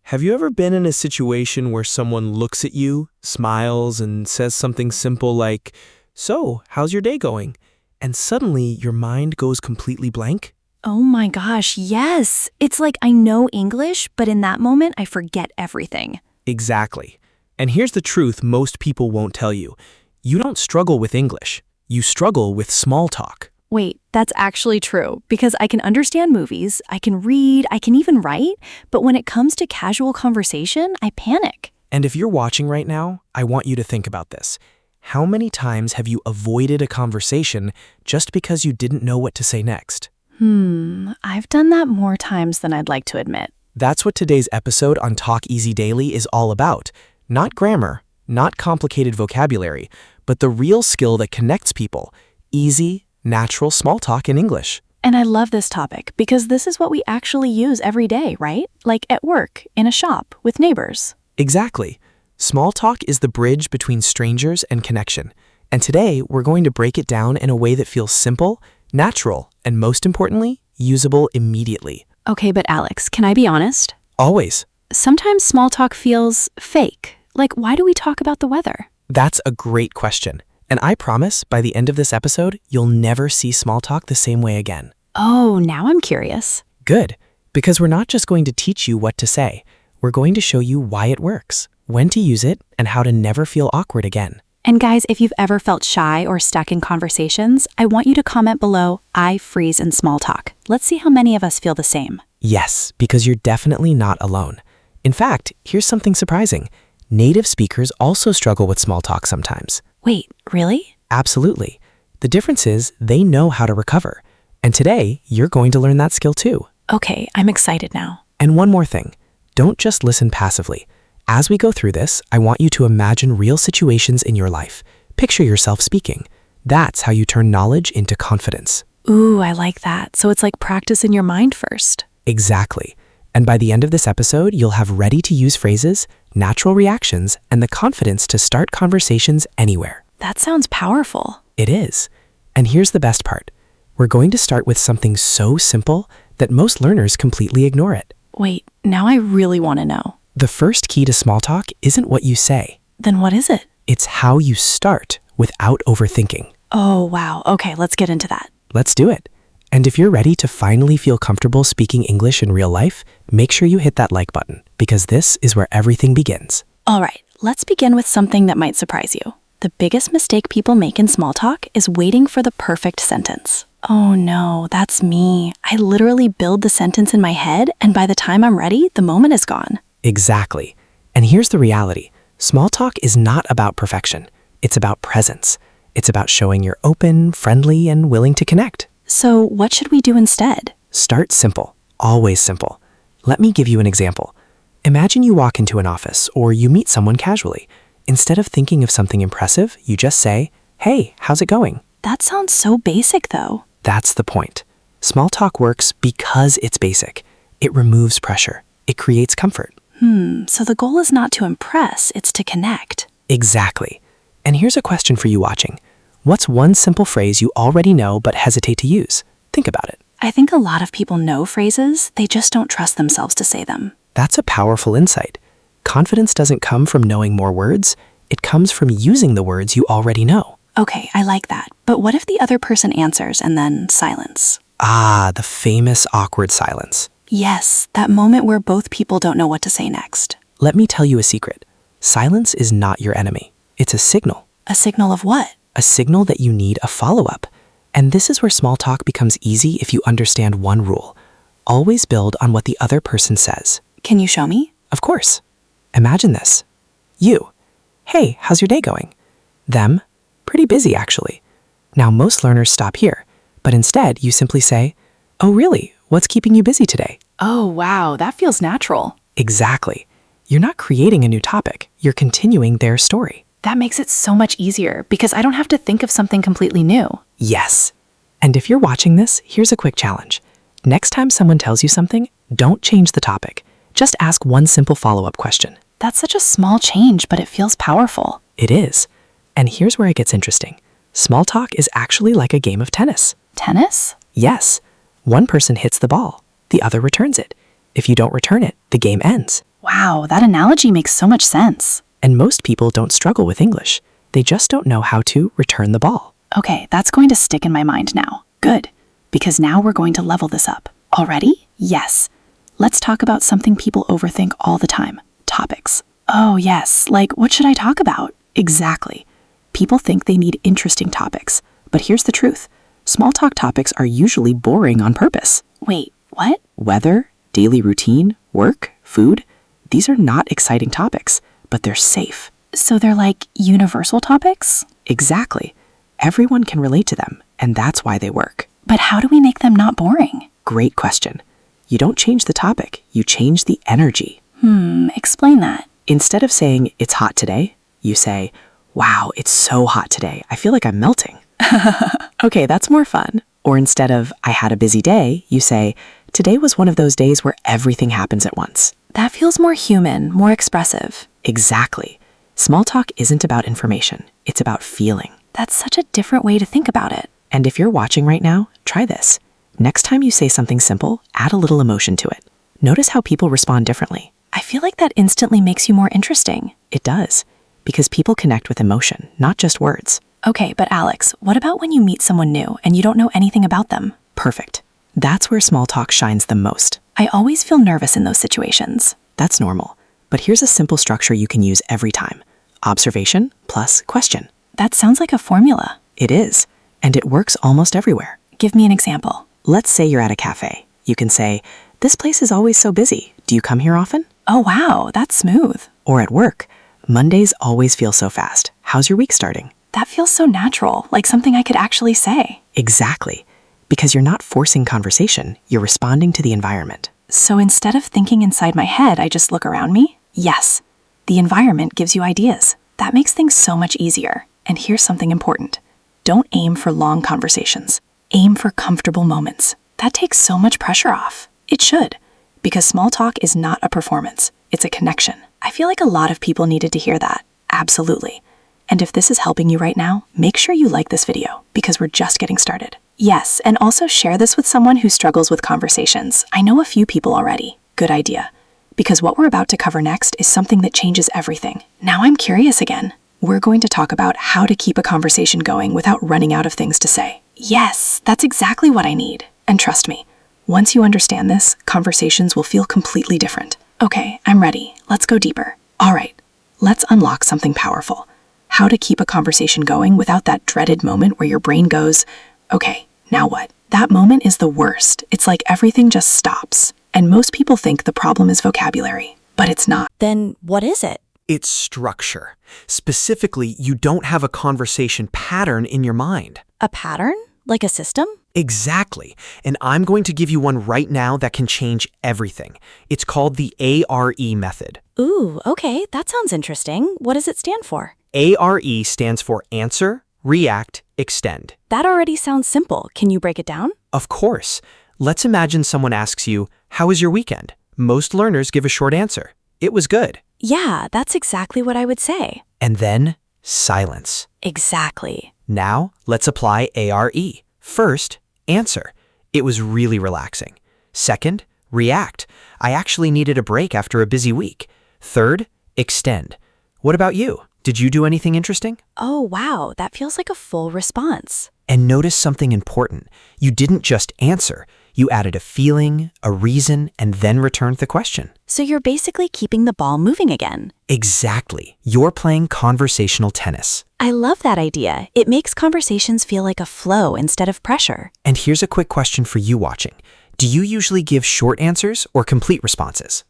Have you ever been in a situation where someone looks at you, smiles, and says something simple like, "So, how's your day going?" And suddenly your mind goes completely blank? Oh my gosh, yes. It's like I know English, but in that moment, I forget everything. Exactly. And here's the truth most people won't tell you. You don't struggle with English. You struggle with small talk. Wait, that's actually true, because I can understand movies, I can read, I can even write, but when it comes to casual conversation, I panic. And if you're watching right now, I want you to think about this. How many times have you avoided a conversation just because you didn't know what to say next? I've done that more times than I'd like to admit. That's what today's episode on Talk Easy Daily is all about. Not grammar, not complicated vocabulary, but the real skill that connects people. Easy, natural small talk in English. And I love this topic because this is what we actually use every day, right? Like at work, in a shop, with neighbors. Exactly. Small talk is the bridge between strangers and connection. And today, we're going to break it down in a way that feels simple, natural, and most importantly, usable immediately. Okay, but Alex, can I be honest? Always. Sometimes small talk feels fake. Like, why do we talk about the weather? That's a great question. And I promise, by the end of this episode, you'll never see small talk the same way again. Oh, now I'm curious. Good, because we're not just going to teach you what to say. We're going to show you why it works, when to use it, and how to never feel awkward again. And guys, if you've ever felt shy or stuck in conversations, I want you to comment below, "I freeze in small talk." Let's see how many of us feel the same. Yes, because you're definitely not alone. In fact, here's something surprising. Native speakers also struggle with small talk sometimes. Wait, really? Absolutely. The difference is they know how to recover. And today, you're going to learn that skill too. Okay, I'm excited now. And one more thing, don't just listen passively. As we go through this, I want you to imagine real situations in your life. Picture yourself speaking. That's how you turn knowledge into confidence. Ooh, I like that. So it's like practice in your mind first. Exactly. And by the end of this episode, you'll have ready-to-use phrases, natural reactions, and the confidence to start conversations anywhere. That sounds powerful. It is. And here's the best part. We're going to start with something so simple that most learners completely ignore it. Wait, now I really want to know. The first key to small talk isn't what you say. Then what is it? It's how you start without overthinking. Oh, wow. Okay, let's get into that. Let's do it. And if you're ready to finally feel comfortable speaking English in real life, make sure you hit that like button, because this is where everything begins. All right, let's begin with something that might surprise you. The biggest mistake people make in small talk is waiting for the perfect sentence. Oh no, that's me. I literally build the sentence in my head, and by the time I'm ready, the moment is gone. Exactly. And here's the reality. Small talk is not about perfection. It's about presence. It's about showing you're open, friendly, and willing to connect. So what should we do instead? Start simple. Always simple. Let me give you an example. Imagine you walk into an office or you meet someone casually. Instead of thinking of something impressive, you just say, "Hey, how's it going?" That sounds so basic, though. That's the point. Small talk works because it's basic. It removes pressure. It creates comfort. So the goal is not to impress, it's to connect. Exactly. And here's a question for you watching. What's one simple phrase you already know but hesitate to use? Think about it. I think a lot of people know phrases, they just don't trust themselves to say them. That's a powerful insight. Confidence doesn't come from knowing more words. It comes from using the words you already know. Okay, I like that. But what if the other person answers and then silence? Ah, the famous awkward silence. Yes, that moment where both people don't know what to say next. Let me tell you a secret. Silence is not your enemy. It's a signal. A signal of what? A signal that you need a follow-up. And this is where small talk becomes easy if you understand one rule. Always build on what the other person says. Can you show me? Of course. Imagine this. You. "Hey, how's your day going?" Them. "Pretty busy, actually." Now, most learners stop here, but instead you simply say, "Oh, really? What's keeping you busy today?" Oh, wow, that feels natural. Exactly. You're not creating a new topic. You're continuing their story. That makes it so much easier because I don't have to think of something completely new. Yes. And if you're watching this, here's a quick challenge. Next time someone tells you something, don't change the topic. Just ask one simple follow-up question. That's such a small change, but it feels powerful. It is. And here's where it gets interesting. Small talk is actually like a game of tennis. Tennis? Yes. One person hits the ball. The other returns it. If you don't return it, the game ends. Wow, that analogy makes so much sense. And most people don't struggle with English. They just don't know how to return the ball. Okay, that's going to stick in my mind now. Good, because now we're going to level this up. Already? Yes. Let's talk about something people overthink all the time. Topics. Oh yes, like what should I talk about? Exactly. People think they need interesting topics, but here's the truth. Small talk topics are usually boring on purpose. Wait, what? Weather, daily routine, work, food. These are not exciting topics, but they're safe. So they're like universal topics? Exactly. Everyone can relate to them, and that's why they work. But how do we make them not boring? Great question. You don't change the topic, you change the energy. Explain that. Instead of saying, it's hot today, you say, wow, it's so hot today. I feel like I'm melting. Okay, that's more fun. Or instead of, I had a busy day, you say, today was one of those days where everything happens at once. That feels more human, more expressive. Exactly. Small talk isn't about information, it's about feeling. That's such a different way to think about it. And if you're watching right now, try this. Next time you say something simple, add a little emotion to it. Notice how people respond differently. I feel like that instantly makes you more interesting. It does, because people connect with emotion, not just words. Okay, but Alex, what about when you meet someone new and you don't know anything about them? Perfect. That's where small talk shines the most. I always feel nervous in those situations. That's normal. But here's a simple structure you can use every time. Observation plus question. That sounds like a formula. It is, and it works almost everywhere. Give me an example. Let's say you're at a cafe. You can say, this place is always so busy. Do you come here often? Oh wow, that's smooth. Or at work, Mondays always feel so fast. How's your week starting? That feels so natural, like something I could actually say. Exactly. Because you're not forcing conversation, you're responding to the environment. So instead of thinking inside my head, I just look around me? Yes. The environment gives you ideas. That makes things so much easier. And here's something important. Don't aim for long conversations. Aim for comfortable moments. That takes so much pressure off. It should. Because small talk is not a performance. It's a connection. I feel like a lot of people needed to hear that. Absolutely. And if this is helping you right now, make sure you like this video, because we're just getting started. Yes, and also share this with someone who struggles with conversations. I know a few people already. Good idea. Because what we're about to cover next is something that changes everything. Now I'm curious again. We're going to talk about how to keep a conversation going without running out of things to say. Yes, that's exactly what I need. And trust me, once you understand this, conversations will feel completely different. Okay, I'm ready. Let's go deeper. All right, let's unlock something powerful. How to keep a conversation going without that dreaded moment where your brain goes, okay, now what? That moment is the worst. It's like everything just stops. And most people think the problem is vocabulary, but it's not. Then what is it? It's structure. Specifically, you don't have a conversation pattern in your mind. A pattern? Like a system? Exactly. And I'm going to give you one right now that can change everything. It's called the A.R.E method. Ooh, okay, that sounds interesting. What does it stand for? A.R.E stands for answer, react, extend. That already sounds simple. Can you break it down? Of course. Let's imagine someone asks you, how was your weekend? Most learners give a short answer. It was good. Yeah, that's exactly what I would say. And then silence. Exactly. Now, let's apply A.R.E. First, answer. It was really relaxing. Second, react. I actually needed a break after a busy week. Third, extend. What about you? Did you do anything interesting? Oh, wow, that feels like a full response. And notice something important. You didn't just answer. You added a feeling, a reason, and then returned the question. So you're basically keeping the ball moving again. Exactly. You're playing conversational tennis. I love that idea. It makes conversations feel like a flow instead of pressure. And here's a quick question for you watching. Do you usually give short answers or complete responses?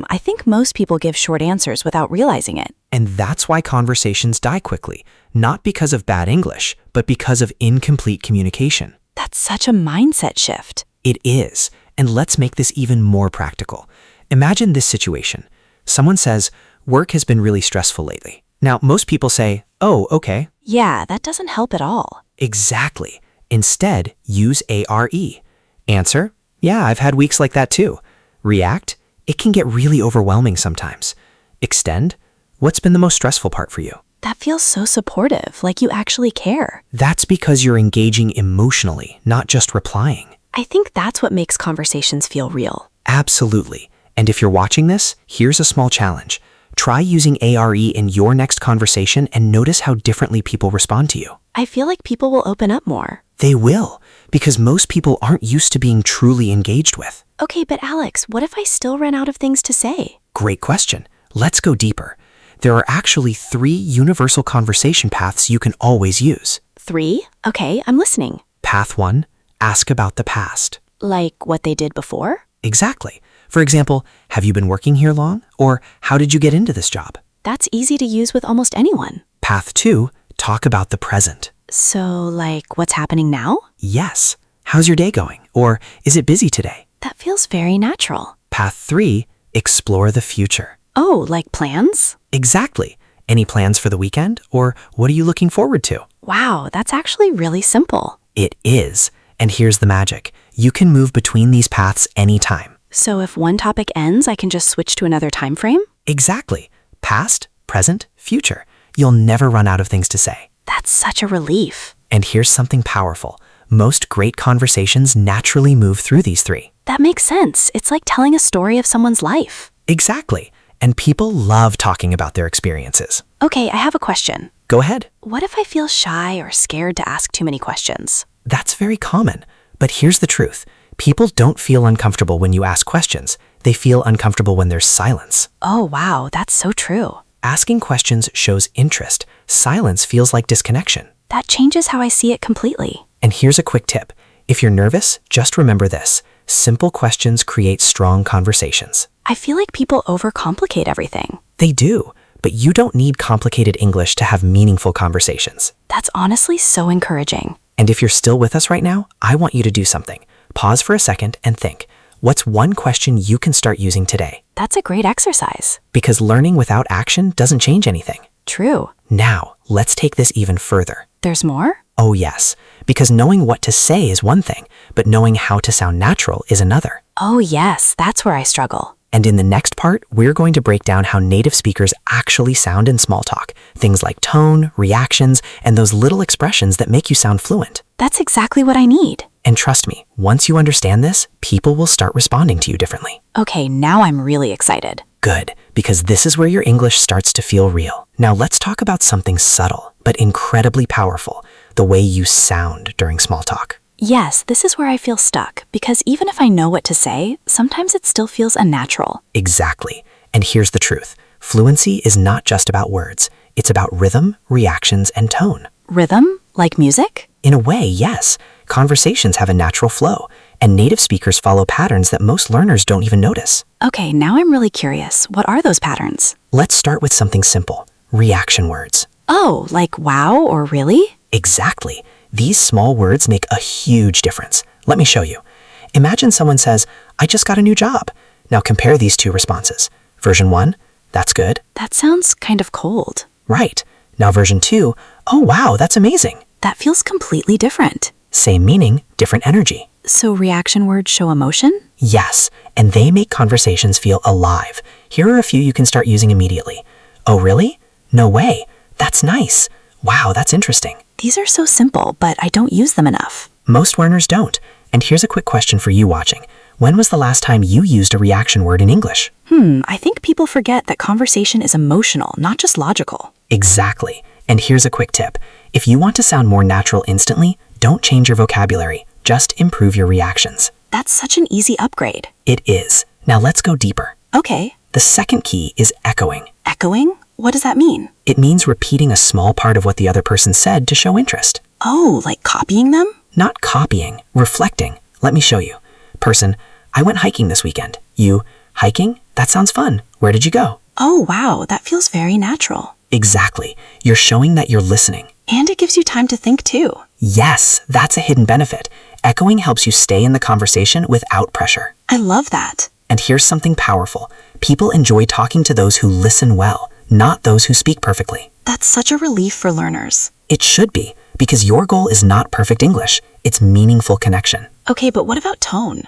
I think most people give short answers without realizing it. And that's why conversations die quickly, not because of bad English, but because of incomplete communication. That's such a mindset shift. It is. And let's make this even more practical. Imagine this situation. Someone says, work has been really stressful lately. Now, most people say, oh, okay. Yeah, that doesn't help at all. Exactly. Instead, use A.R.E. Answer, yeah, I've had weeks like that too. React, it can get really overwhelming sometimes. Extend, what's been the most stressful part for you? That feels so supportive, like you actually care. That's because you're engaging emotionally, not just replying. I think that's what makes conversations feel real. Absolutely. And if you're watching this, here's a small challenge. Try using A.R.E. in your next conversation and notice how differently people respond to you. I feel like people will open up more. They will, because most people aren't used to being truly engaged with. Okay, but Alex, what if I still run out of things to say? Great question. Let's go deeper. There are actually 3 universal conversation paths you can always use. 3? Okay, I'm listening. Path 1, ask about the past. Like what they did before? Exactly. For example, have you been working here long? Or how did you get into this job? That's easy to use with almost anyone. Path 2, talk about the present. So, like, what's happening now? Yes. How's your day going? Or is it busy today? That feels very natural. Path 3, explore the future. Oh, like plans? Exactly. Any plans for the weekend? Or what are you looking forward to? Wow, that's actually really simple. It is. And here's the magic. You can move between these paths anytime. So if one topic ends, I can just switch to another time frame? Exactly. Past, present, future. You'll never run out of things to say. That's such a relief. And here's something powerful. Most great conversations naturally move through these 3. That makes sense. It's like telling a story of someone's life. Exactly. And people love talking about their experiences. Okay, I have a question. Go ahead. What if I feel shy or scared to ask too many questions? That's very common. But here's the truth. People don't feel uncomfortable when you ask questions. They feel uncomfortable when there's silence. Oh, wow, that's so true. Asking questions shows interest. Silence feels like disconnection. That changes how I see it completely. And here's a quick tip. If you're nervous, just remember this. Simple questions create strong conversations. I feel like people overcomplicate everything. They do, but you don't need complicated English to have meaningful conversations. That's honestly so encouraging. And if you're still with us right now, I want you to do something. Pause for a second and think. What's one question you can start using today? That's a great exercise. Because learning without action doesn't change anything. True. Now, let's take this even further. There's more? Oh yes, because knowing what to say is one thing, but knowing how to sound natural is another. Oh yes, that's where I struggle. And in the next part, we're going to break down how native speakers actually sound in small talk. Things like tone, reactions, and those little expressions that make you sound fluent. That's exactly what I need. And trust me, once you understand this, people will start responding to you differently. Okay, now I'm really excited. Good, because this is where your English starts to feel real. Now let's talk about something subtle, but incredibly powerful, the way you sound during small talk. Yes, this is where I feel stuck, because even if I know what to say, sometimes it still feels unnatural. Exactly. And here's the truth. Fluency is not just about words. It's about rhythm, reactions, and tone. Rhythm? Like music? In a way, yes. Conversations have a natural flow, and native speakers follow patterns that most learners don't even notice. Okay, now I'm really curious. What are those patterns? Let's start with something simple. Reaction words. Oh, like wow or really? Exactly. These small words make a huge difference. Let me show you. Imagine someone says, I just got a new job. Now compare these 2 responses. Version 1, that's good. That sounds kind of cold. Right. Now version 2, oh wow, that's amazing. That feels completely different. Same meaning, different energy. So reaction words show emotion? Yes, and they make conversations feel alive. Here are a few you can start using immediately. Oh really? No way. That's nice. Wow, that's interesting. These are so simple, but I don't use them enough. Most learners don't. And here's a quick question for you watching. When was the last time you used a reaction word in English? I think people forget that conversation is emotional, not just logical. Exactly. And here's a quick tip. If you want to sound more natural instantly, don't change your vocabulary. Just improve your reactions. That's such an easy upgrade. It is. Now let's go deeper. Okay. The second key is echoing. Echoing? What does that mean? It means repeating a small part of what the other person said to show interest. Oh, like copying them? Not copying, reflecting. Let me show you. Person, I went hiking this weekend. You, hiking? That sounds fun. Where did you go? Oh, wow, that feels very natural. Exactly. You're showing that you're listening. And it gives you time to think too. Yes, that's a hidden benefit. Echoing helps you stay in the conversation without pressure. I love that. And here's something powerful. People enjoy talking to those who listen well, not those who speak perfectly. That's such a relief for learners. It should be, because your goal is not perfect English. It's meaningful connection. Okay, but what about tone?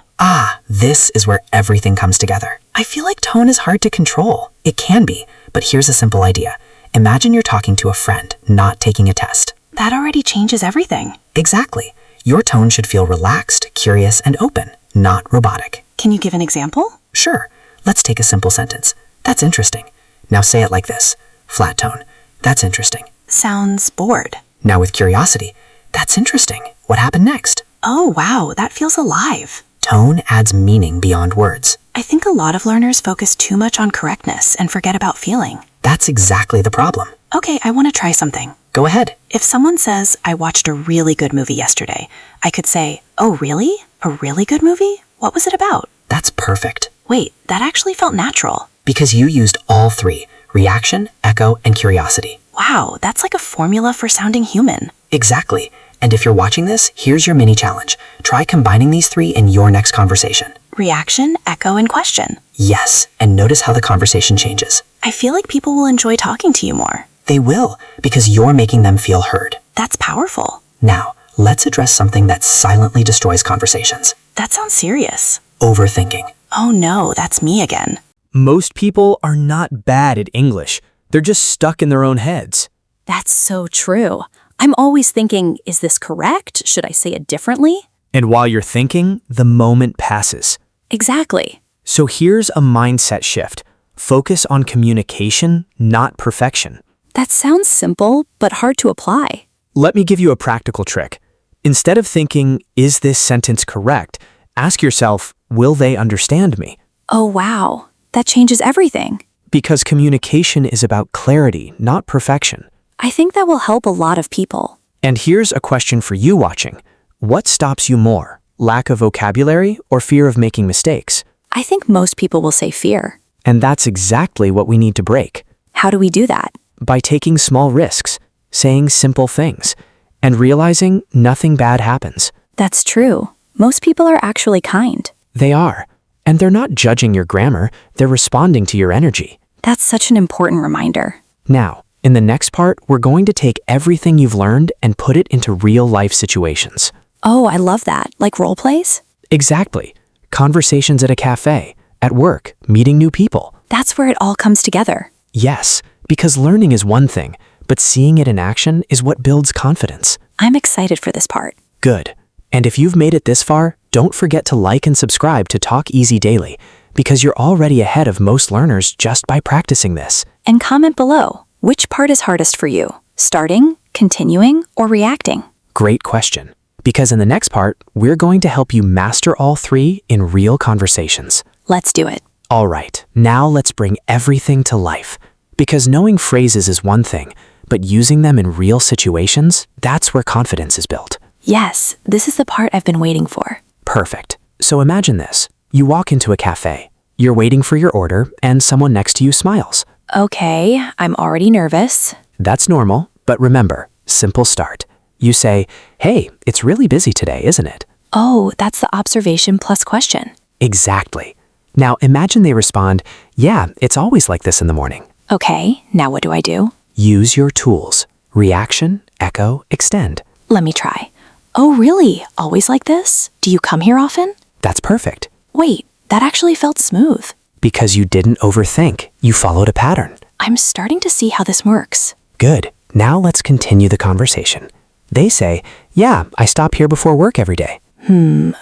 This is where everything comes together. I feel like tone is hard to control. It can be, but here's a simple idea. Imagine you're talking to a friend, not taking a test. That already changes everything. Exactly. Your tone should feel relaxed, curious, and open, not robotic. Can you give an example? Sure. Let's take a simple sentence. That's interesting. Now say it like this. Flat tone. That's interesting. Sounds bored. Now with curiosity. That's interesting. What happened next? Oh, wow, that feels alive. Tone adds meaning beyond words. I think a lot of learners focus too much on correctness and forget about feeling. That's exactly the problem. Okay, I want to try something. Go ahead. If someone says, I watched a really good movie yesterday, I could say, oh, really? A really good movie? What was it about? That's perfect. Wait, that actually felt natural. Because you used all three: reaction, echo, and curiosity. Wow, that's like a formula for sounding human. Exactly. And if you're watching this, here's your mini challenge. Try combining these three in your next conversation. Reaction, echo, and question. Yes, and notice how the conversation changes. I feel like people will enjoy talking to you more. They will, because you're making them feel heard. That's powerful. Now, let's address something that silently destroys conversations. That sounds serious. Overthinking. Oh no, that's me again. Most people are not bad at English. They're just stuck in their own heads. That's so true. I'm always thinking, is this correct? Should I say it differently? And while you're thinking, the moment passes. Exactly. So here's a mindset shift. Focus on communication, not perfection. That sounds simple, but hard to apply. Let me give you a practical trick. Instead of thinking, is this sentence correct? Ask yourself, will they understand me? Oh, wow. That changes everything. Because communication is about clarity, not perfection. I think that will help a lot of people. And here's a question for you watching. What stops you more? Lack of vocabulary or fear of making mistakes? I think most people will say fear. And that's exactly what we need to break. How do we do that? By taking small risks, saying simple things, and realizing nothing bad happens. That's true. Most people are actually kind. They are. And they're not judging your grammar, they're responding to your energy. That's such an important reminder. Now, in the next part, we're going to take everything you've learned and put it into real-life situations. Oh, I love that. Like role plays? Exactly. Conversations at a cafe, at work, meeting new people. That's where it all comes together. Yes, because learning is one thing, but seeing it in action is what builds confidence. I'm excited for this part. Good. And if you've made it this far, don't forget to like and subscribe to Talk Easy Daily, because you're already ahead of most learners just by practicing this. And comment below, which part is hardest for you? Starting, continuing, or reacting? Great question. Because in the next part, we're going to help you master all three in real conversations. Let's do it. All right, now let's bring everything to life. Because knowing phrases is one thing, but using them in real situations, that's where confidence is built. Yes, this is the part I've been waiting for. Perfect. So imagine this. You walk into a cafe. You're waiting for your order, and someone next to you smiles. Okay, I'm already nervous. That's normal, but remember, simple start. You say, hey, it's really busy today, isn't it? Oh, that's the observation plus question. Exactly. Now imagine they respond, yeah, it's always like this in the morning. Okay, now what do I do? Use your tools. Reaction, echo, extend. Let me try. Oh, really? Always like this? Do you come here often? That's perfect. Wait, that actually felt smooth. Because you didn't overthink. You followed a pattern. I'm starting to see how this works. Good. Now let's continue the conversation. They say, yeah, I stop here before work every day.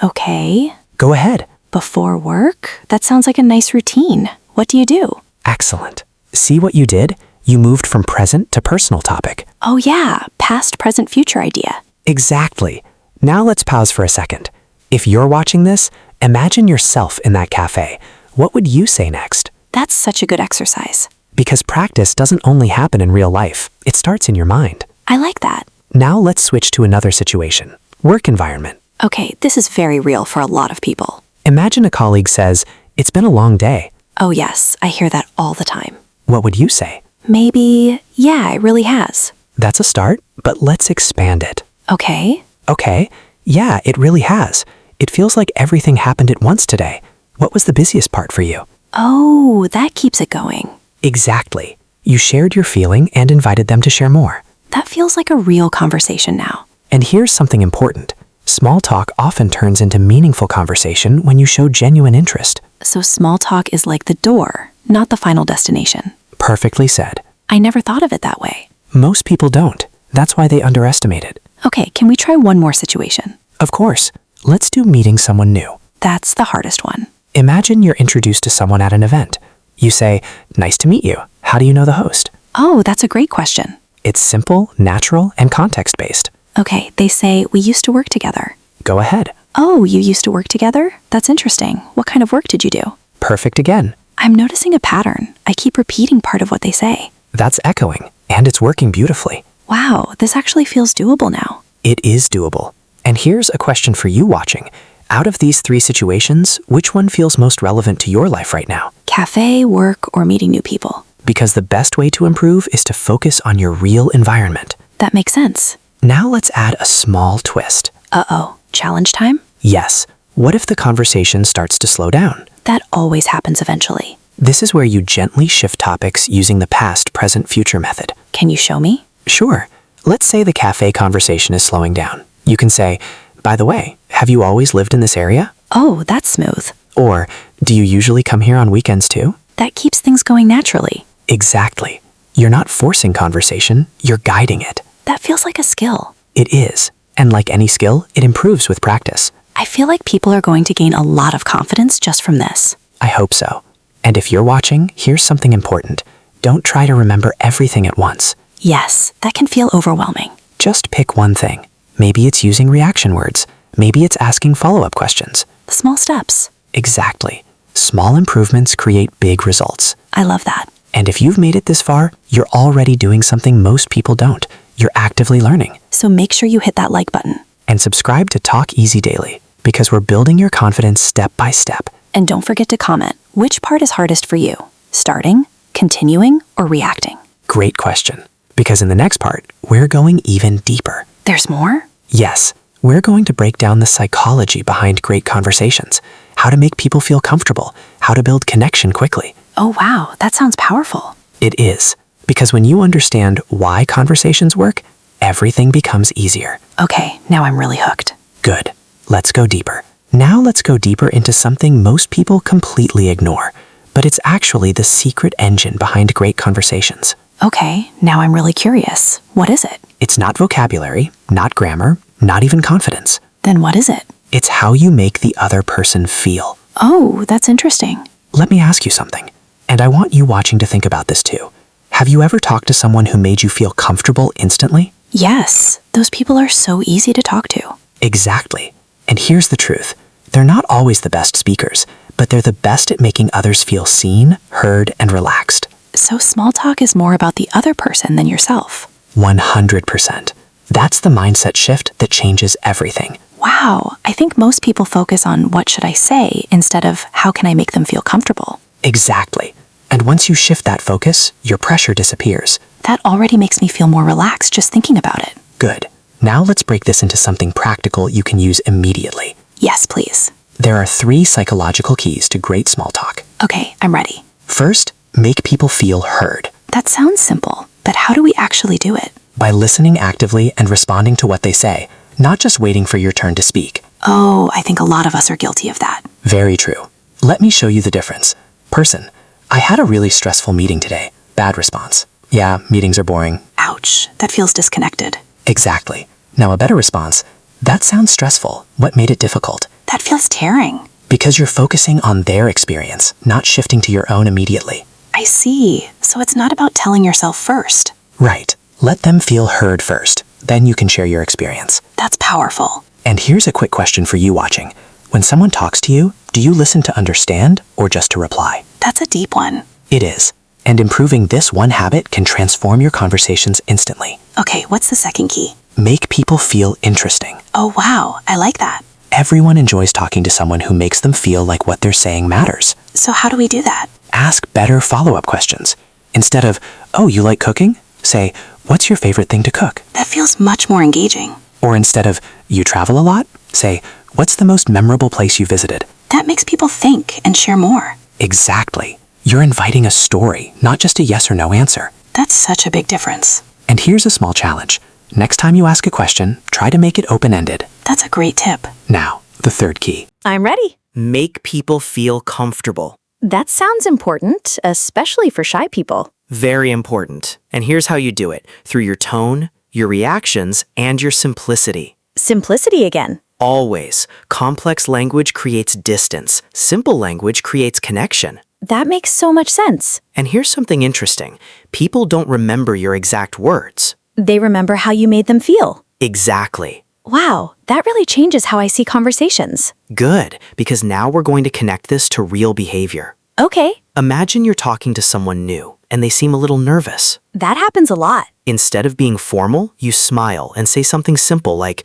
Okay. Go ahead. Before work? That sounds like a nice routine. What do you do? Excellent. See what you did? You moved from present to personal topic. Oh yeah, past, present, future idea. Exactly. Now let's pause for a second. If you're watching this, imagine yourself in that cafe. What would you say next? That's such a good exercise. Because practice doesn't only happen in real life. It starts in your mind. I like that. Now let's switch to another situation. Work environment. Okay, this is very real for a lot of people. Imagine a colleague says, it's been a long day. Oh yes, I hear that all the time. What would you say? Maybe, yeah, it really has. That's a start, but let's expand it. Okay. Okay, yeah, it really has. It feels like everything happened at once today. What was the busiest part for you? Oh, that keeps it going. Exactly. You shared your feeling and invited them to share more. That feels like a real conversation now. And here's something important. Small talk often turns into meaningful conversation when you show genuine interest. So small talk is like the door, not the final destination. Perfectly said. I never thought of it that way. Most people don't. That's why they underestimate it. Okay, can we try one more situation? Of course. Let's do meeting someone new. That's the hardest one. Imagine you're introduced to someone at an event. You say, "Nice to meet you. How do you know the host?" Oh, that's a great question. It's simple, natural, and context-based. Okay, they say, "We used to work together." Go ahead. Oh, you used to work together? That's interesting. What kind of work did you do? Perfect again. I'm noticing a pattern. I keep repeating part of what they say. That's echoing, and it's working beautifully. Wow, this actually feels doable now. It is doable. And here's a question for you watching. Out of these 3 situations, which one feels most relevant to your life right now? Cafe, work, or meeting new people. Because the best way to improve is to focus on your real environment. That makes sense. Now let's add a small twist. Uh-oh, challenge time? Yes. What if the conversation starts to slow down? That always happens eventually. This is where you gently shift topics using the past, present, future method. Can you show me? Sure. Let's say the cafe conversation is slowing down. You can say, "By the way, have you always lived in this area?" Oh, that's smooth. Or, "Do you usually come here on weekends too?" That keeps things going naturally. Exactly. You're not forcing conversation, you're guiding it. That feels like a skill. It is. And like any skill, it improves with practice. I feel like people are going to gain a lot of confidence just from this. I hope so. And if you're watching, here's something important. Don't try to remember everything at once. Yes, that can feel overwhelming. Just pick one thing. Maybe it's using reaction words. Maybe it's asking follow-up questions. The small steps. Exactly. Small improvements create big results. I love that. And if you've made it this far, you're already doing something most people don't. You're actively learning. So make sure you hit that like button. And subscribe to Talk Easy Daily, because we're building your confidence step by step. And don't forget to comment. Which part is hardest for you? Starting, continuing, or reacting? Great question. Because in the next part, we're going even deeper. There's more? Yes, we're going to break down the psychology behind great conversations, how to make people feel comfortable, how to build connection quickly. Oh wow, that sounds powerful. It is, because when you understand why conversations work, everything becomes easier. Okay, now I'm really hooked. Good. Let's go deeper. Now let's go deeper into something most people completely ignore, but it's actually the secret engine behind great conversations. Okay, now I'm really curious. What is it? It's not vocabulary, not grammar, not even confidence. Then what is it? It's how you make the other person feel. Oh, that's interesting. Let me ask you something, and I want you watching to think about this too. Have you ever talked to someone who made you feel comfortable instantly? Yes, those people are so easy to talk to. Exactly. And here's the truth. They're not always the best speakers, but they're the best at making others feel seen, heard, and relaxed. So small talk is more about the other person than yourself. 100%. That's the mindset shift that changes everything. Wow, I think most people focus on what should I say instead of how can I make them feel comfortable. Exactly. And once you shift that focus, your pressure disappears. That already makes me feel more relaxed just thinking about it. Good. Now let's break this into something practical you can use immediately. Yes, please. There are 3 psychological keys to great small talk. Okay, I'm ready. First, make people feel heard. That sounds simple, but how do we actually do it? By listening actively and responding to what they say, not just waiting for your turn to speak. Oh, I think a lot of us are guilty of that. Very true. Let me show you the difference. Person: I had a really stressful meeting today. Bad response. Yeah, meetings are boring. Ouch, that feels disconnected. Exactly. Now a better response: that sounds stressful. What made it difficult? That feels tearing. Because you're focusing on their experience, not shifting to your own immediately. I see. So it's not about telling yourself first. Right. Let them feel heard first. Then you can share your experience. That's powerful. And here's a quick question for you watching. When someone talks to you, do you listen to understand or just to reply? That's a deep one. It is. And improving this one habit can transform your conversations instantly. Okay, what's the second key? Make people feel interesting. Oh wow, I like that. Everyone enjoys talking to someone who makes them feel like what they're saying matters. So how do we do that? Ask better follow-up questions. Instead of, "Oh, you like cooking?" Say, "What's your favorite thing to cook?" That feels much more engaging. Or instead of, "You travel a lot?" Say, "What's the most memorable place you visited?" That makes people think and share more. Exactly. You're inviting a story, not just a yes or no answer. That's such a big difference. And here's a small challenge. Next time you ask a question, try to make it open-ended. That's a great tip. Now, the third key. I'm ready. Make people feel comfortable. That sounds important, especially for shy people. Very important. And here's how you do it. Through your tone, your reactions, and your simplicity. Simplicity again. Always. Complex language creates distance. Simple language creates connection. That makes so much sense. And here's something interesting. People don't remember your exact words. They remember how you made them feel. Exactly. Wow, that really changes how I see conversations. Good, because now we're going to connect this to real behavior. Okay, Imagine you're talking to someone new, and they seem a little nervous. that happens a lot. Instead of being formal, you smile and say something simple like,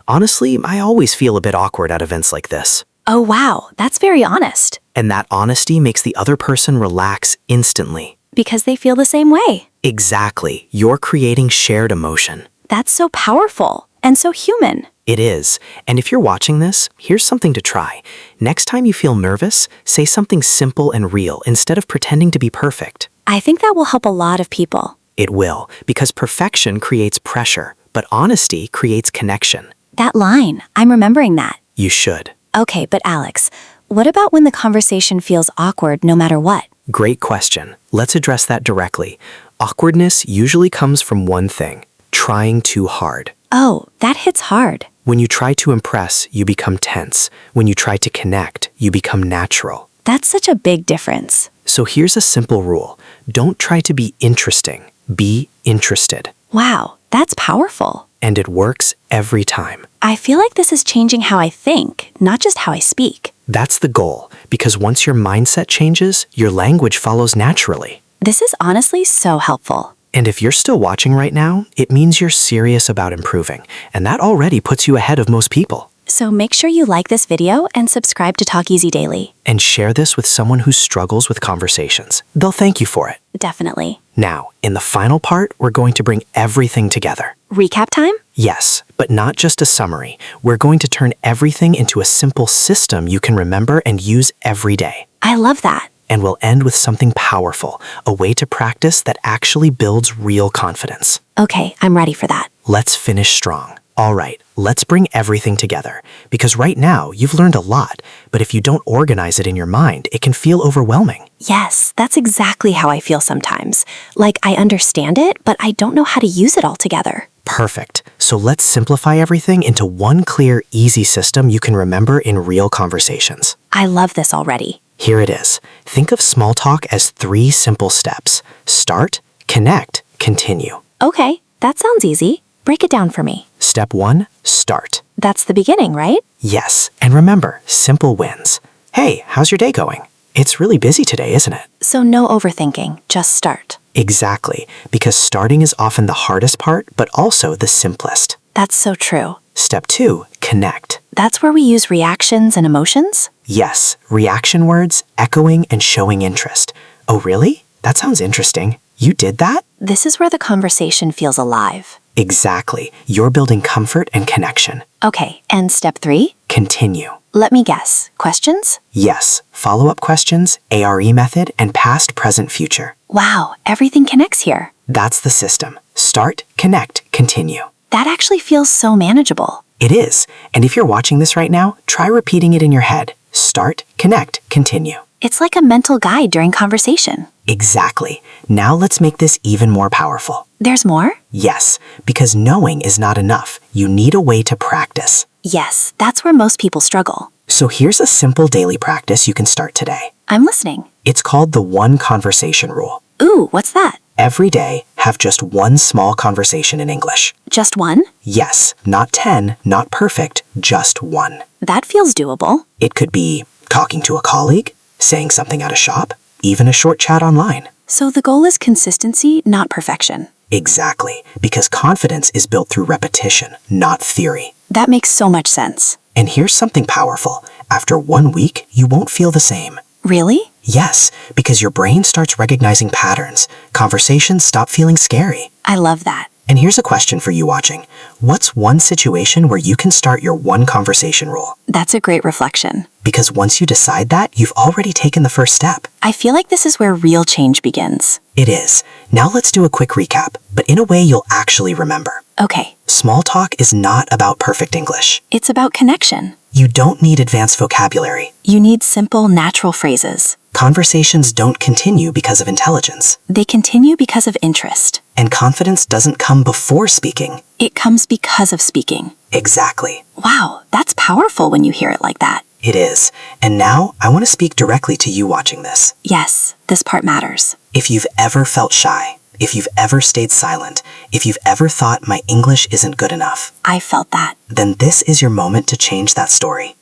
"Honestly, I always feel a bit awkward at events like this." Oh wow, that's very honest. And that honesty makes the other person relax instantly. Because they feel the same way. Exactly. You're creating shared emotion. That's so powerful and so human. It is. And if you're watching this, here's something to try. Next time you feel nervous, say something simple and real instead of pretending to be perfect. I think that will help a lot of people. It will, because perfection creates pressure, but honesty creates connection. That line, I'm remembering that. You should. Okay, but Alex, what about when the conversation feels awkward no matter what? Great question. Let's address that directly. Awkwardness usually comes from one thing: trying too hard. Oh, that hits hard. When you try to impress, you become tense. When you try to connect, you become natural. That's such a big difference. So here's a simple rule. Don't try to be interesting. Be interested. Wow, that's powerful. And it works every time. I feel like this is changing how I think, not just how I speak. That's the goal, because once your mindset changes, your language follows naturally. This is honestly so helpful. And if you're still watching right now, it means you're serious about improving, and that already puts you ahead of most people. So make sure you like this video and subscribe to Talk Easy Daily. And share this with someone who struggles with conversations. They'll thank you for it. Definitely. Now, in the final part, we're going to bring everything together. Recap time? Yes, but not just a summary. We're going to turn everything into a simple system you can remember and use every day. I love that. And we'll end with something powerful, a way to practice that actually builds real confidence. Okay, I'm ready for that. Let's finish strong. All right, let's bring everything together. Because right now, you've learned a lot, but if you don't organize it in your mind, it can feel overwhelming. Yes, that's exactly how I feel sometimes. Like I understand it, but I don't know how to use it all together. Perfect. So let's simplify everything into one clear, easy system you can remember in real conversations. I love this already. Here it is. Think of small talk as 3 simple steps. Start, connect, continue. Okay, that sounds easy. Break it down for me. Step 1, start. That's the beginning, right? Yes, and remember, simple wins. Hey, how's your day going? It's really busy today, isn't it? So no overthinking, just start. Exactly, because starting is often the hardest part, but also the simplest. That's so true. Step 2, connect. That's where we use reactions and emotions? Yes, reaction words, echoing, and showing interest. Oh, really? That sounds interesting. You did that? This is where the conversation feels alive. Exactly. You're building comfort and connection. Okay, and step 3? Continue. Let me guess. Questions? Yes, follow-up questions, A.R.E method, and past, present, future. Wow, everything connects here. That's the system. Start, connect, continue. That actually feels so manageable. It is. And if you're watching this right now, try repeating it in your head. Start, connect, continue. It's like a mental guide during conversation. Exactly. Now let's make this even more powerful. There's more? Yes, because knowing is not enough. You need a way to practice. Yes, that's where most people struggle. So here's a simple daily practice you can start today. I'm listening. It's called the one conversation rule. Ooh, what's that? Every day, have just one small conversation in English. Just one? Yes, not 10, not perfect, just one. That feels doable. It could be talking to a colleague, saying something at a shop, even a short chat online. So the goal is consistency, not perfection. Exactly, because confidence is built through repetition, not theory. That makes so much sense. And here's something powerful. After 1 week, you won't feel the same. Really? Yes, because your brain starts recognizing patterns. Conversations stop feeling scary. I love that. And here's a question for you watching. What's one situation where you can start your one conversation rule? That's a great reflection. Because once you decide that, you've already taken the first step. I feel like this is where real change begins. It is. Now let's do a quick recap, but in a way you'll actually remember. Okay, Small talk is not about perfect English. it's about connection. You don't need advanced vocabulary. You need simple, natural phrases. Conversations don't continue because of intelligence. They continue because of interest. And confidence doesn't come before speaking. It comes because of speaking. Exactly. Wow, that's powerful when you hear it like that. It is. And now I want to speak directly to you watching this. Yes, this part matters. If you've ever felt shy, if you've ever stayed silent, if you've ever thought my English isn't good enough, I felt that. then this is your moment to change that story.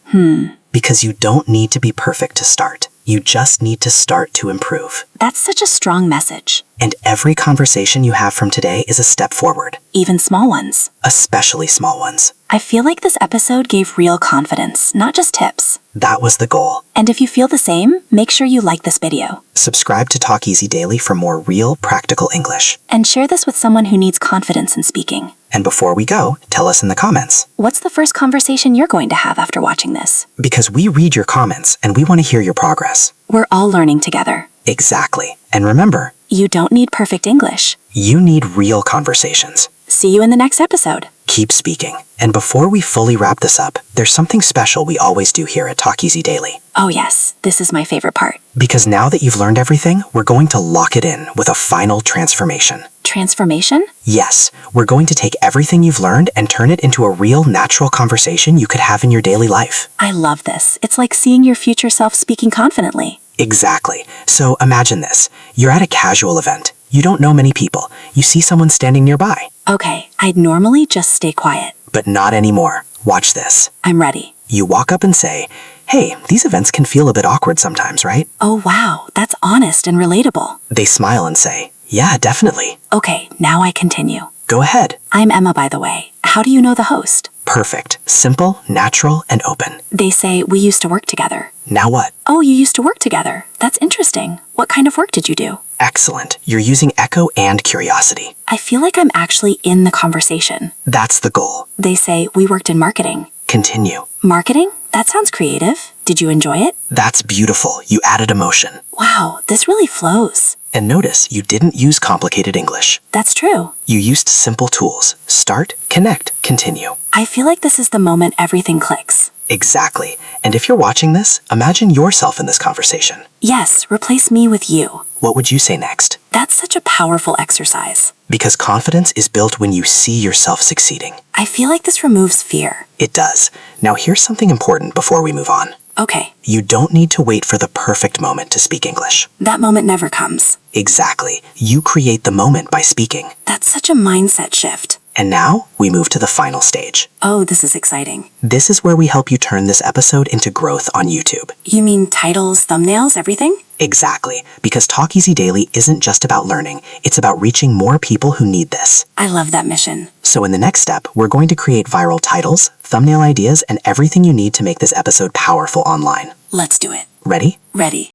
Because you don't need to be perfect to start. You just need to start to improve. That's such a strong message. And every conversation you have from today is a step forward, Even small ones. especially small ones. I feel like this episode gave real confidence, not just tips. That was the goal. And if you feel the same, make sure you like this video. Subscribe to Talk Easy Daily for more real, practical English. And share this with someone who needs confidence in speaking. And before we go, tell us in the comments. What's the first conversation you're going to have after watching this? Because we read your comments and we want to hear your progress. We're all learning together. Exactly. And remember, You don't need perfect English. you need real conversations. See you in the next episode. Keep speaking. And before we fully wrap this up, there's something special we always do here at Talk Easy Daily. Oh yes, this is my favorite part. Because now that you've learned everything, we're going to lock it in with a final transformation. Transformation? Yes, we're going to take everything you've learned and turn it into a real, natural conversation you could have in your daily life. I love this. It's like seeing your future self speaking confidently. Exactly. So imagine this. You're at a casual event. You don't know many people. You see someone standing nearby. Okay, I'd normally just stay quiet. But not anymore. Watch this. I'm ready. You walk up and say, "Hey, these events can feel a bit awkward sometimes, right?" Oh wow, that's honest and relatable. They smile and say, "Yeah, definitely." Okay, now I continue. Go ahead. I'm Emma, by the way. How do you know the host? Perfect. Simple, natural, and open. They say we used to work together. Now what? Oh, you used to work together. That's interesting. What kind of work did you do? Excellent. You're using echo and curiosity. I feel like I'm actually in the conversation. That's the goal. They say we worked in marketing. Continue. Marketing? That sounds creative. Did you enjoy it? That's beautiful. You added emotion. Wow, this really flows. And notice you didn't use complicated English. That's true. You used simple tools. Start, connect, continue. I feel like this is the moment everything clicks. Exactly. And if you're watching this, imagine yourself in this conversation. Yes, replace me with you. What would you say next? That's such a powerful exercise. Because confidence is built when you see yourself succeeding. I feel like this removes fear. It does. Now here's something important before we move on. Okay, You don't need to wait for the perfect moment to speak English. that moment never comes. Exactly. You create the moment by speaking. That's such a mindset shift. And now we move to the final stage. Oh, this is exciting. This is where we help you turn this episode into growth on YouTube. You mean titles, thumbnails, everything? Exactly. Because Talk Easy Daily isn't just about learning, it's about reaching more people who need this. I love that mission. So in the next step, we're going to create viral titles, thumbnail ideas, and everything you need to make this episode powerful online. Let's do it. Ready? Ready.